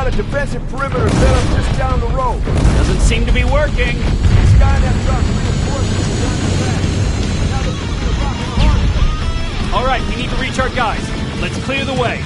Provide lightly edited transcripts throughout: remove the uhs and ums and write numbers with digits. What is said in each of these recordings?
got a defensive perimeter set up just down the road. Doesn't seem to be working. This guy in that truck reinforcements is on the back. Now they're moving the rock on hard. All right, we need to reach our guys. Let's clear the way.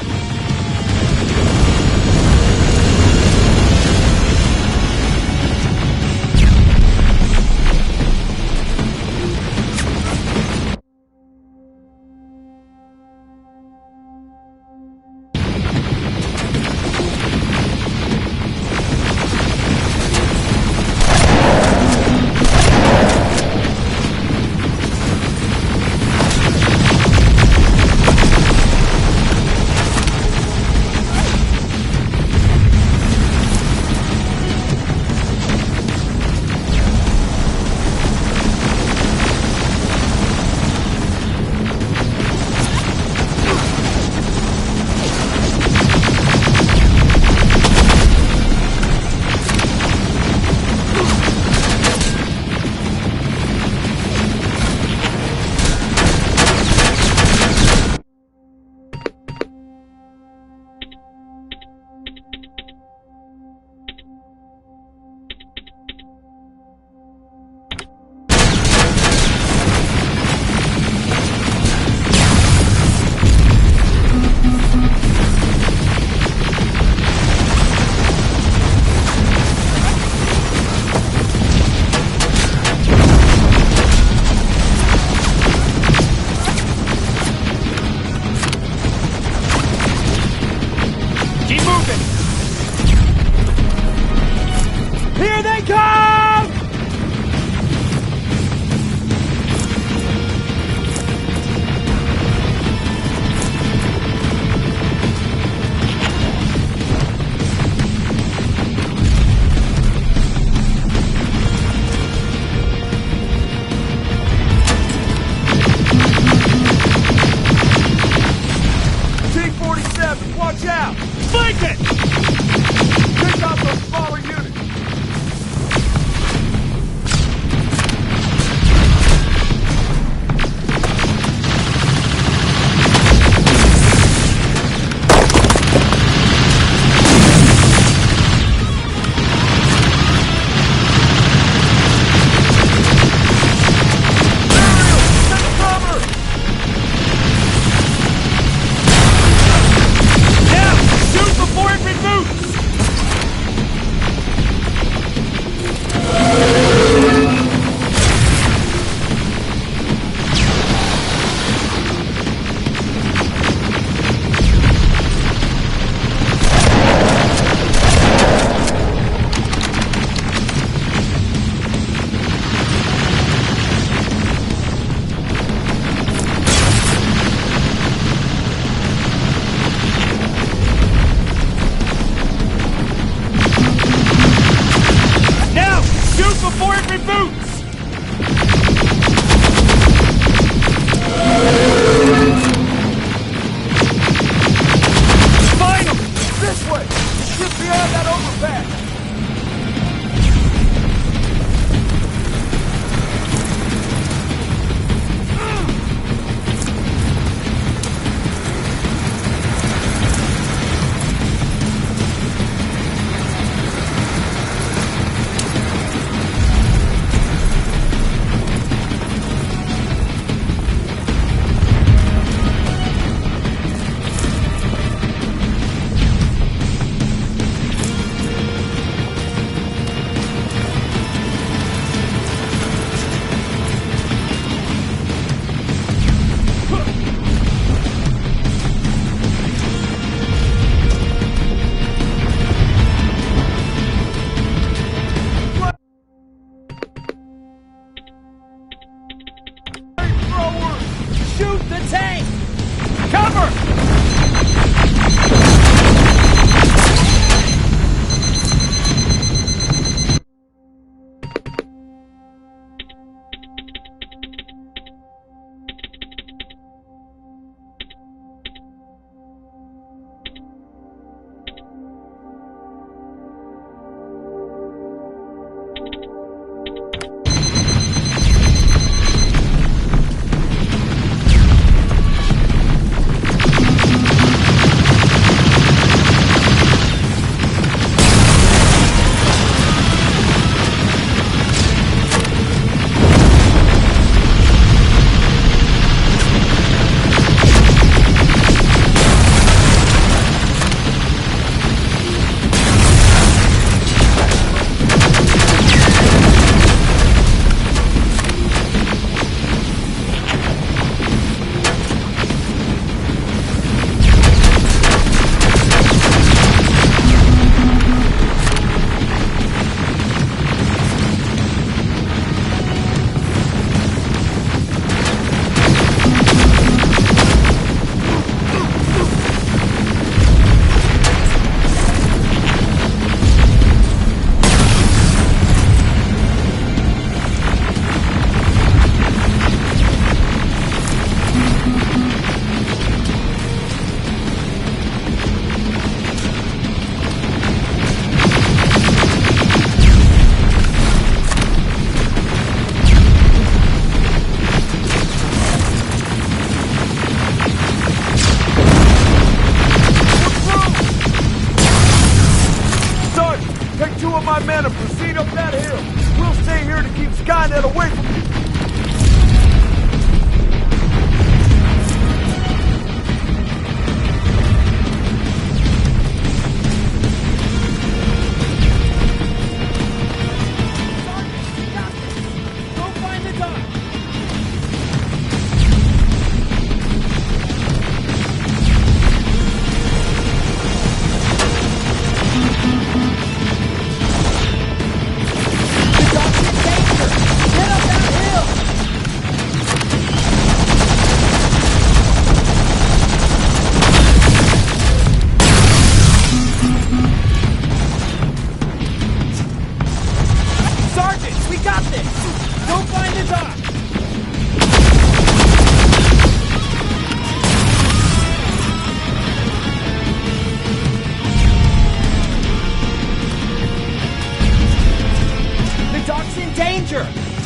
2 of my men and proceed up that hill. We'll stay here to keep Skynet away from you.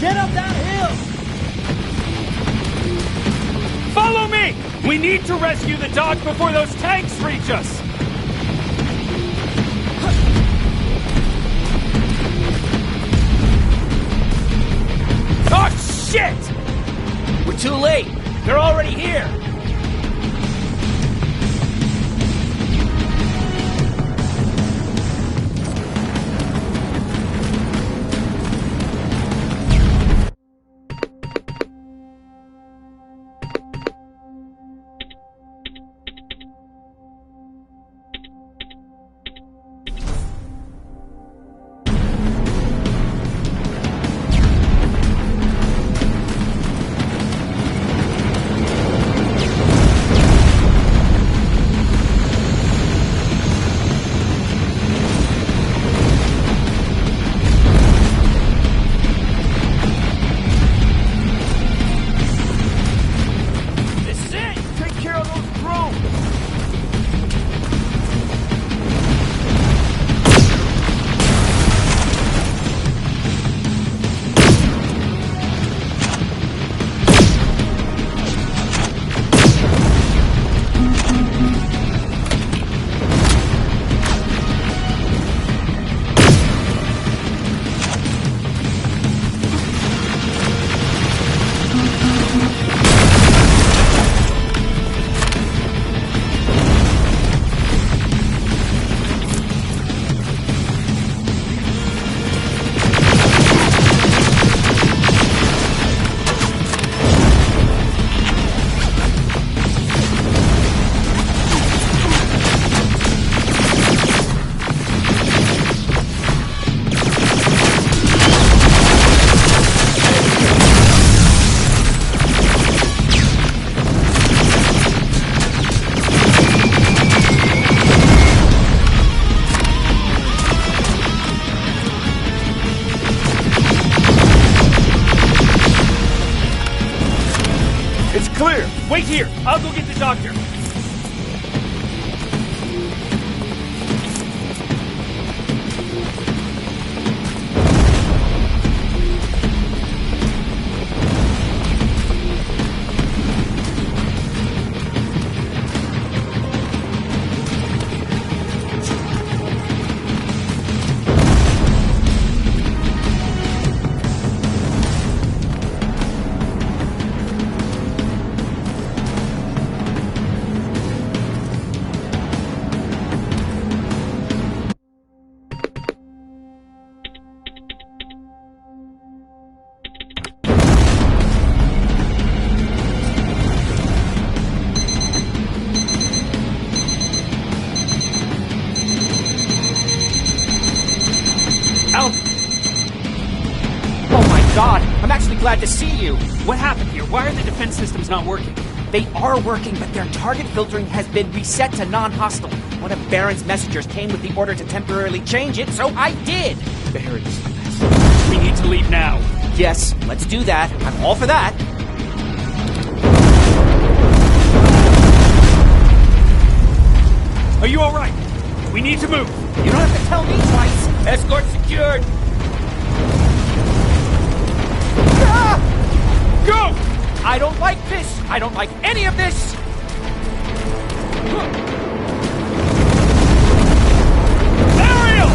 Get up that hill! Follow me! We need to rescue the dock before those tanks reach us! Oh, shit! We're too late. They're already here. Clear! Wait here! I'll go get the doctor! God, I'm actually glad to see you. What happened here? Why are the defense systems not working? They are working, but their target filtering has been reset to non-hostile. One of Baron's messengers came with the order to temporarily change it, so I did. Barons. We need to leave now. Yes, let's do that. I'm all for that. Are you all right? We need to move. You don't have to tell me twice. Escort secured. Go! I don't like this! I don't like any of this! Ariel!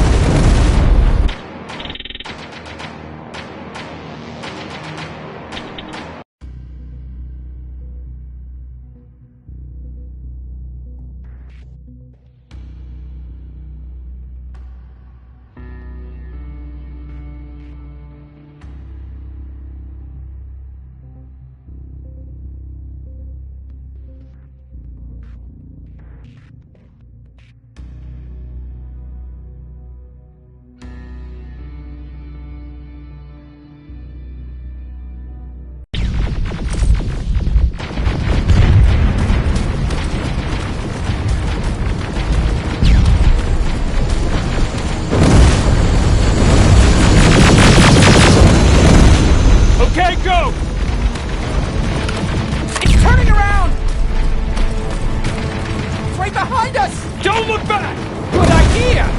Don't look back! Good idea!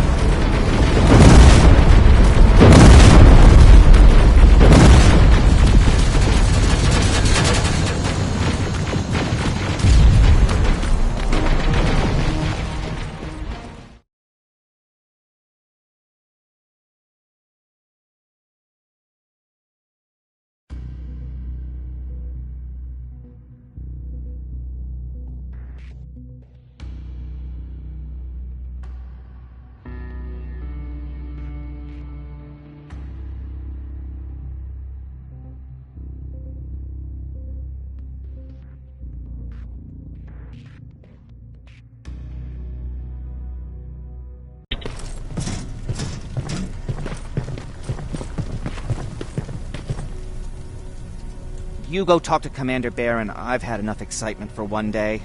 You go talk to Commander Barron. I've had enough excitement for one day.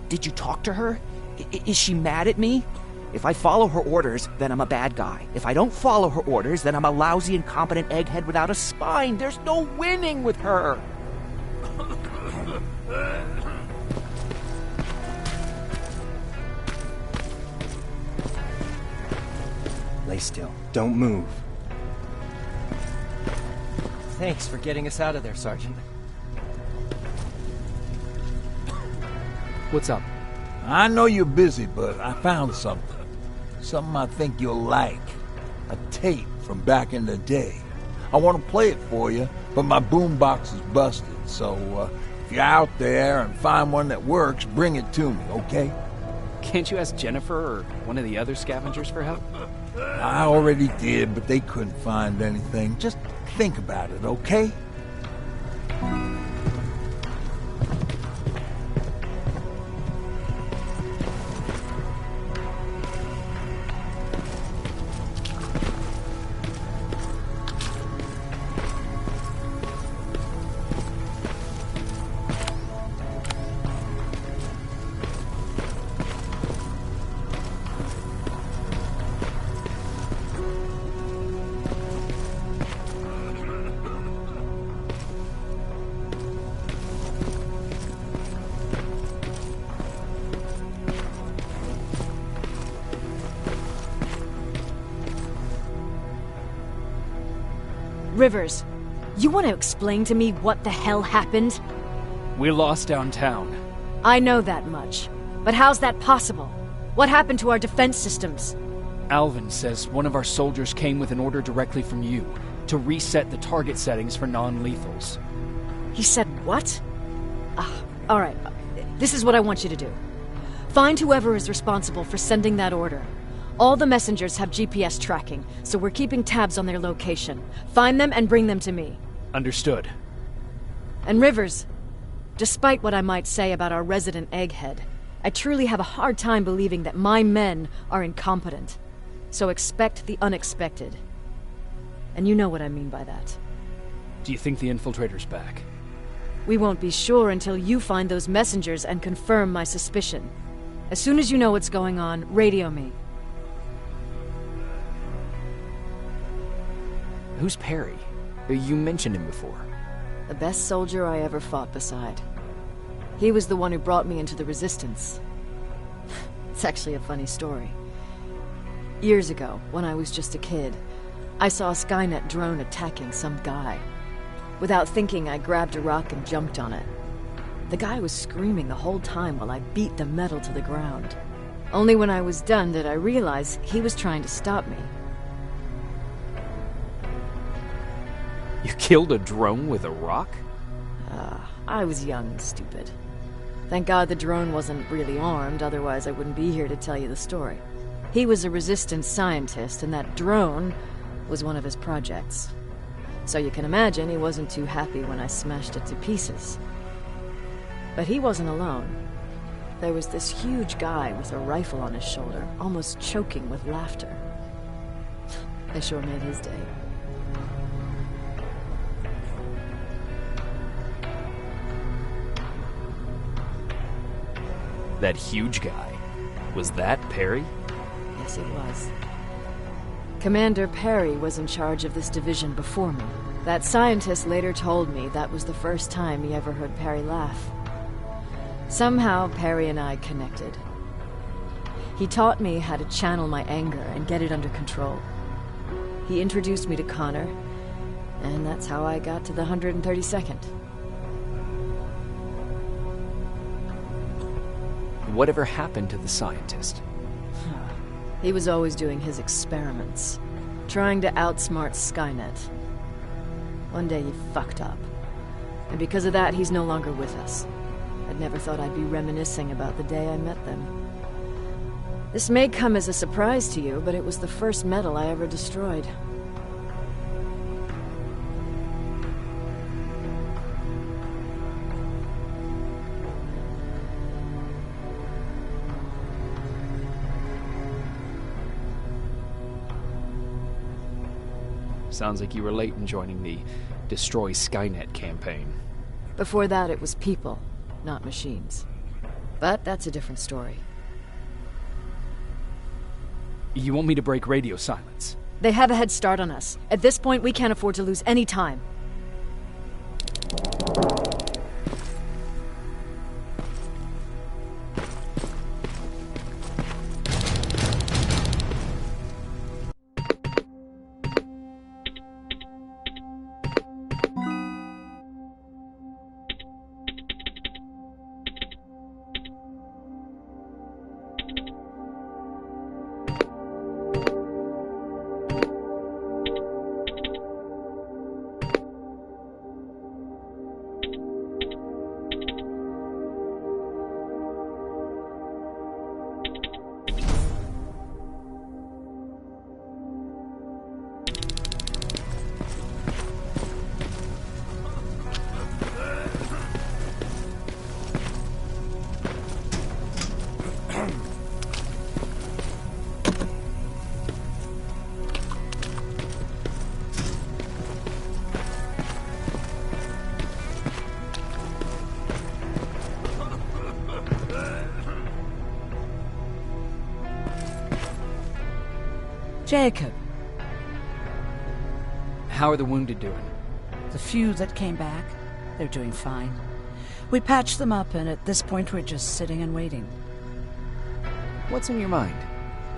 Did you talk to her? Is she mad at me? If I follow her orders, then I'm a bad guy. If I don't follow her orders, then I'm a lousy, incompetent egghead without a spine. There's no winning with her. Lay still. Don't move. Thanks for getting us out of there, Sergeant. What's up? I know you're busy, but I found something. Something I think you'll like. A tape from back in the day. I want to play it for you, but my boombox is busted, so if you're out there and find one that works, bring it to me, okay? Can't you ask Jennifer or one of the other scavengers for help? I already did, but they couldn't find anything. Just think about it, okay? Rivers, you want to explain to me what the hell happened? We lost downtown. I know that much. But how's that possible? What happened to our defense systems? Alvin says one of our soldiers came with an order directly from you to reset the target settings for non-lethals. He said what? Alright, this is what I want you to do. Find whoever is responsible for sending that order. All the messengers have GPS tracking, so we're keeping tabs on their location. Find them and bring them to me. Understood. And Rivers, despite what I might say about our resident egghead, I truly have a hard time believing that my men are incompetent. So expect the unexpected. And you know what I mean by that. Do you think the infiltrator's back? We won't be sure until you find those messengers and confirm my suspicion. As soon as you know what's going on, radio me. Who's Perry? You mentioned him before. The best soldier I ever fought beside. He was the one who brought me into the Resistance. It's actually a funny story. Years ago, when I was just a kid, I saw a Skynet drone attacking some guy. Without thinking, I grabbed a rock and jumped on it. The guy was screaming the whole time while I beat the metal to the ground. Only when I was done did I realize he was trying to stop me. You killed a drone with a rock? I was young and stupid. Thank God the drone wasn't really armed, otherwise I wouldn't be here to tell you the story. He was a Resistance scientist, and that drone was one of his projects. So you can imagine he wasn't too happy when I smashed it to pieces. But he wasn't alone. There was this huge guy with a rifle on his shoulder, almost choking with laughter. They sure made his day. That huge guy. Was that Perry? Yes, it was. Commander Perry was in charge of this division before me. That scientist later told me that was the first time he ever heard Perry laugh. Somehow, Perry and I connected. He taught me how to channel my anger and get it under control. He introduced me to Connor, and that's how I got to the 132nd. Whatever happened to the scientist? He was always doing his experiments, trying to outsmart Skynet. One day he fucked up, and because of that he's no longer with us. I'd never thought I'd be reminiscing about the day I met them. This may come as a surprise to you, but it was the first metal I ever destroyed. Sounds like you were late in joining the Destroy Skynet campaign. Before that, it was people, not machines. But that's a different story. You want me to break radio silence? They have a head start on us. At this point, we can't afford to lose any time. Jacob, How are the wounded doing? the few that came back, they're doing fine. We patched them up, and at this point we're just sitting and waiting. What's on your mind?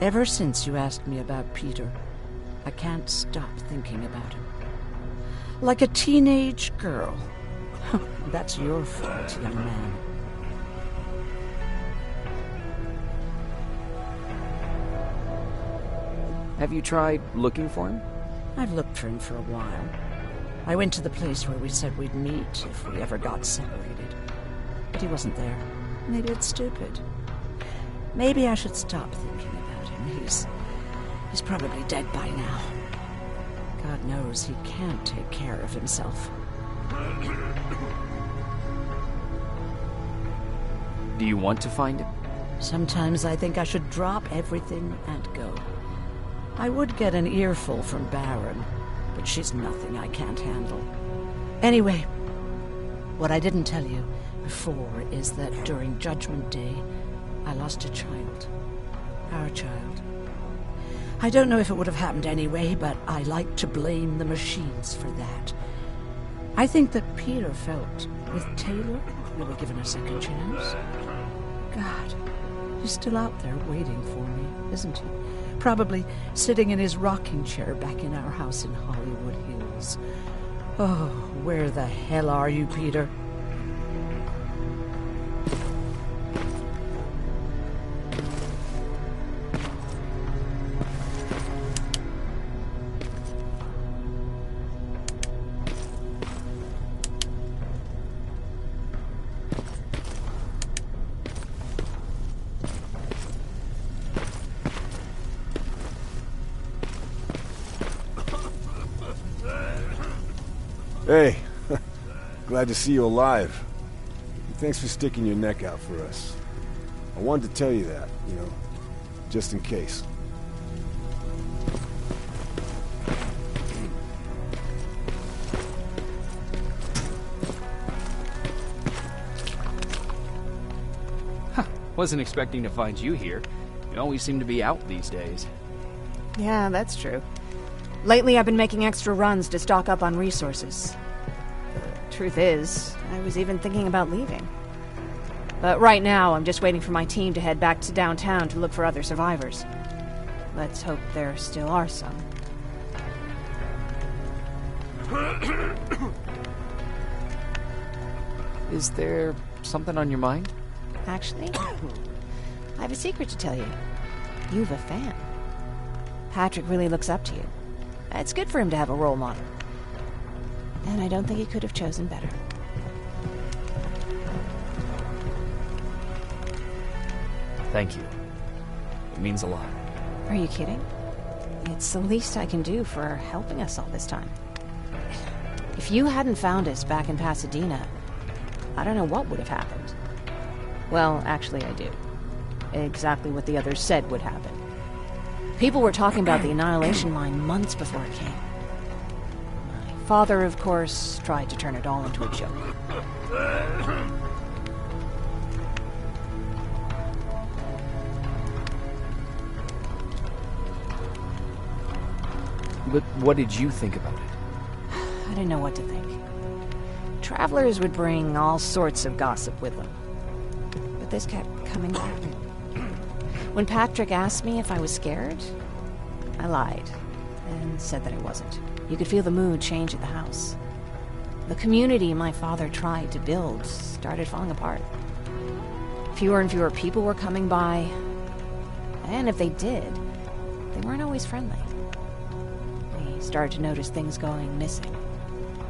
Ever since you asked me about Peter, I can't stop thinking about him. Like a teenage girl. That's your fault, young man. Have you tried looking for him? I've looked for him for a while. I went to the place where we said we'd meet if we ever got separated. But he wasn't there. Maybe it's stupid. Maybe I should stop thinking about him. He's probably dead by now. God knows he can't take care of himself. Do you want to find him? Sometimes I think I should drop everything and go. I would get an earful from Baron, but she's nothing I can't handle. Anyway, what I didn't tell you before is that during Judgment Day, I lost a child. Our child. I don't know if it would have happened anyway, but I like to blame the machines for that. I think that Peter felt with Taylor we were given a second chance. God, he's still out there waiting for me, isn't he? Probably sitting in his rocking chair back in our house in Hollywood Hills. Oh, where the hell are you, Peter? Hey, glad to see you alive. Thanks for sticking your neck out for us. I wanted to tell you that, just in case. Wasn't expecting to find you here. You always seem to be out these days. Yeah, that's true. Lately, I've been making extra runs to stock up on resources. The truth is, I was even thinking about leaving. But right now, I'm just waiting for my team to head back to downtown to look for other survivors. Let's hope there still are some. Is there something on your mind? Actually, I have a secret to tell you. You've a fan. Patrick really looks up to you. It's good for him to have a role model. And I don't think he could have chosen better. Thank you. It means a lot. Are you kidding? It's the least I can do for helping us all this time. If you hadn't found us back in Pasadena, I don't know what would have happened. Well, actually, I do. Exactly what the others said would happen. People were talking about the Annihilation Line months before it came. My father, of course, tried to turn it all into a joke. But what did you think about it? I didn't know what to think. Travelers would bring all sorts of gossip with them. But this kept coming back. When Patrick asked me if I was scared, I lied and said that I wasn't. You could feel the mood change at the house. The community my father tried to build started falling apart. Fewer and fewer people were coming by, and if they did, they weren't always friendly. We started to notice things going missing.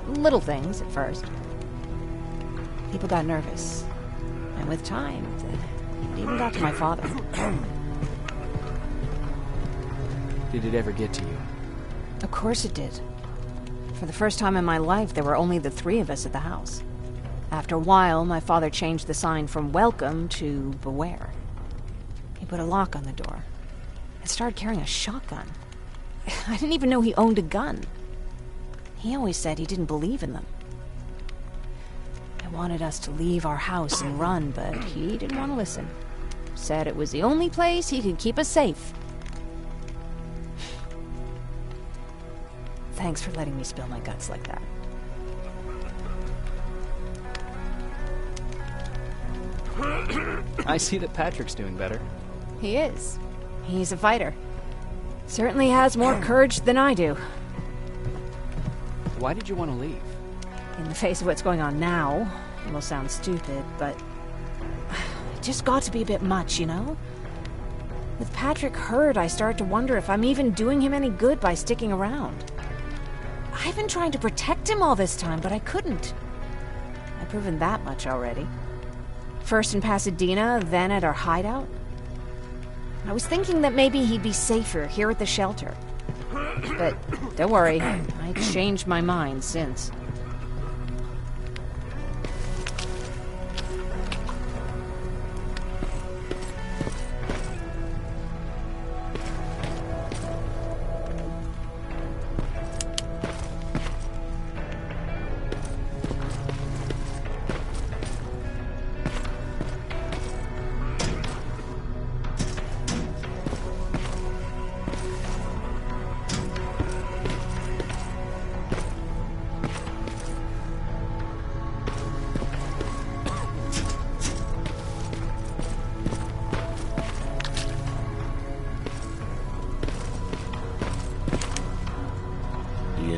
Little things at first. People got nervous, and with time, it even got to my father. Did it ever get to you? Of course it did. For the first time in my life, there were only the three of us at the house. After a while, my father changed the sign from welcome to beware. He put a lock on the door and started carrying a shotgun. I didn't even know he owned a gun. He always said he didn't believe in them. I wanted us to leave our house and run, but he didn't want to listen. Said it was the only place he could keep us safe. Thanks for letting me spill my guts like that. I see that Patrick's doing better. He is. He's a fighter. Certainly has more courage than I do. Why did you want to leave? In the face of what's going on now, it will sound stupid, but it just got to be a bit much, you know? With Patrick hurt, I started to wonder if I'm even doing him any good by sticking around. I've been trying to protect him all this time, but I couldn't. I've proven that much already. First in Pasadena, then at our hideout. I was thinking that maybe he'd be safer here at the shelter. But don't worry, I changed my mind since.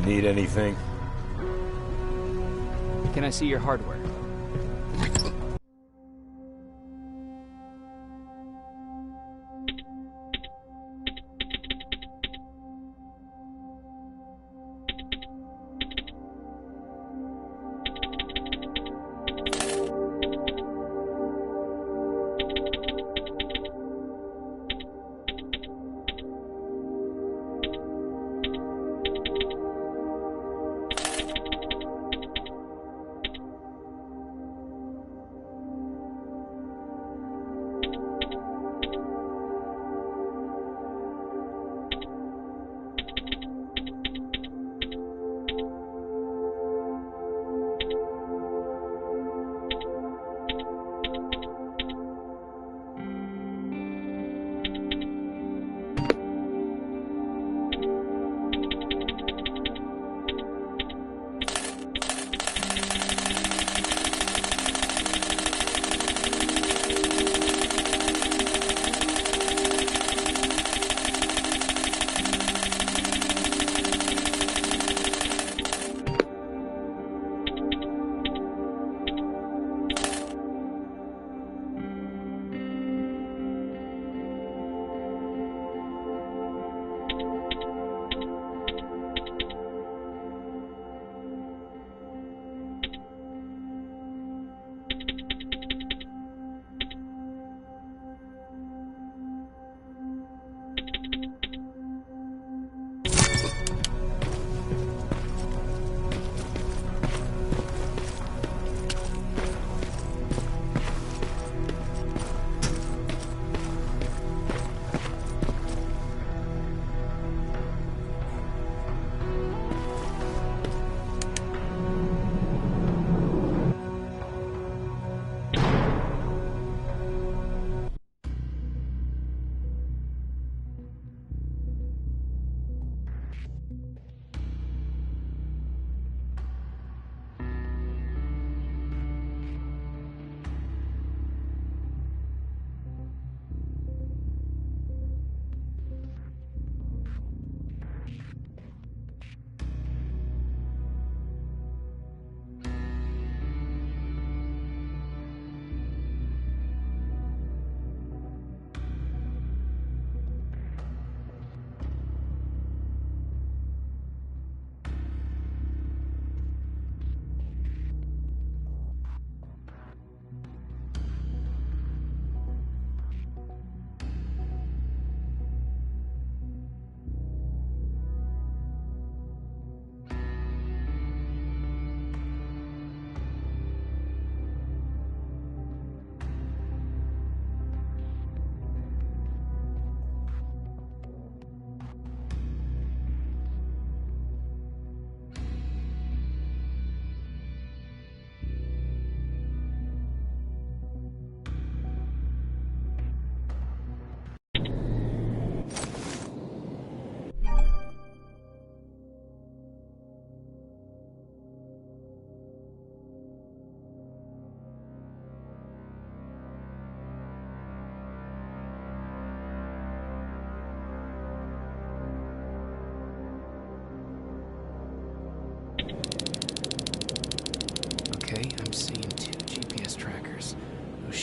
Need anything? Can I see your hardware?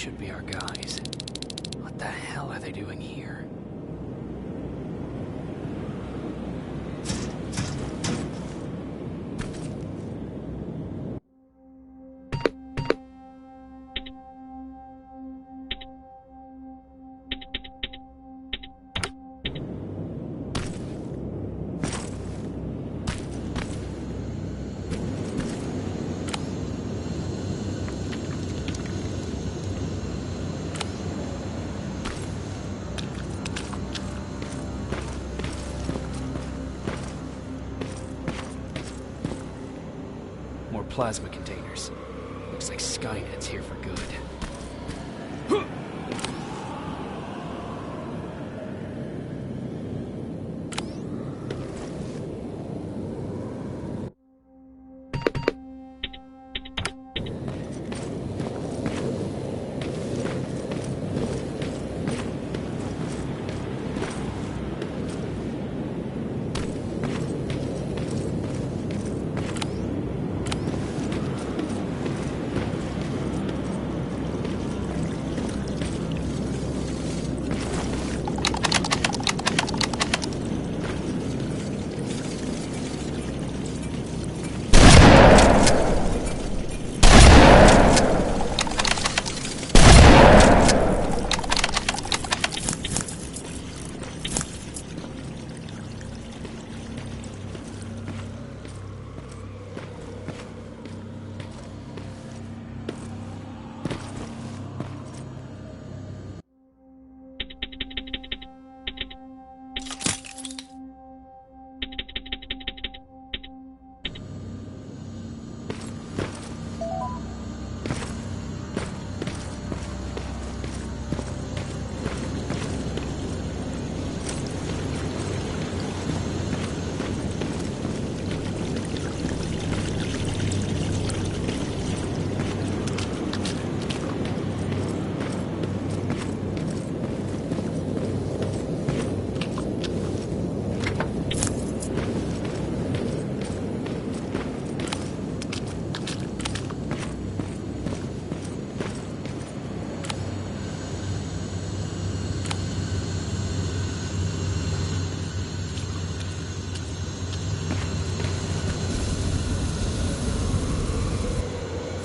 should be our guys. What the hell are they doing here? More plasma containers. Looks like Skynet's here for good.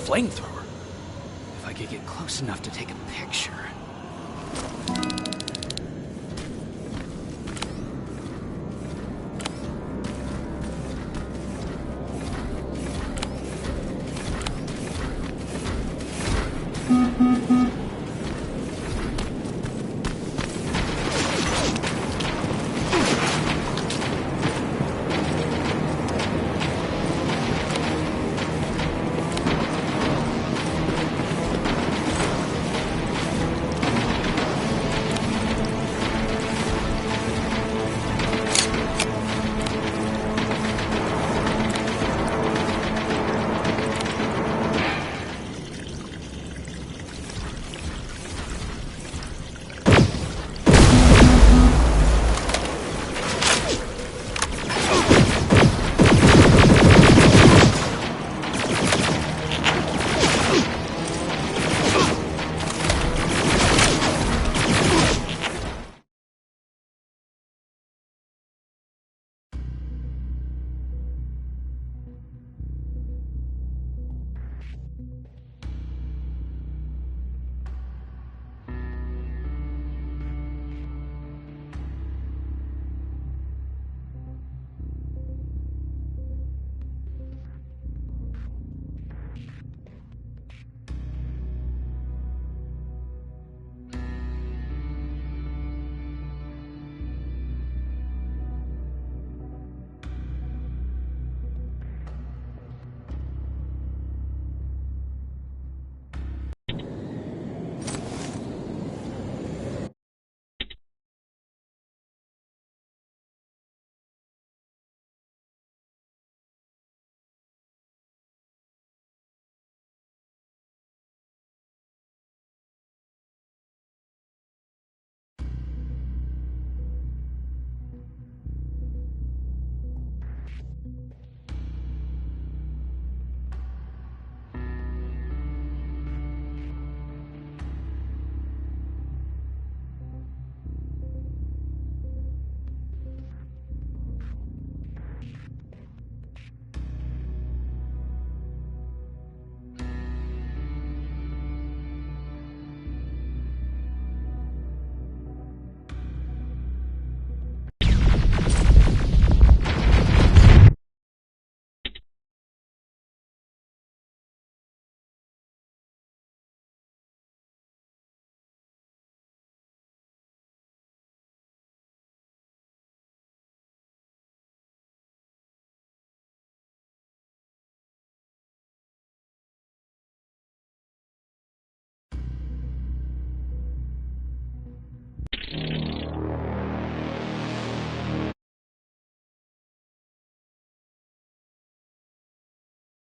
Flamethrower? If I could get close enough to take a picture.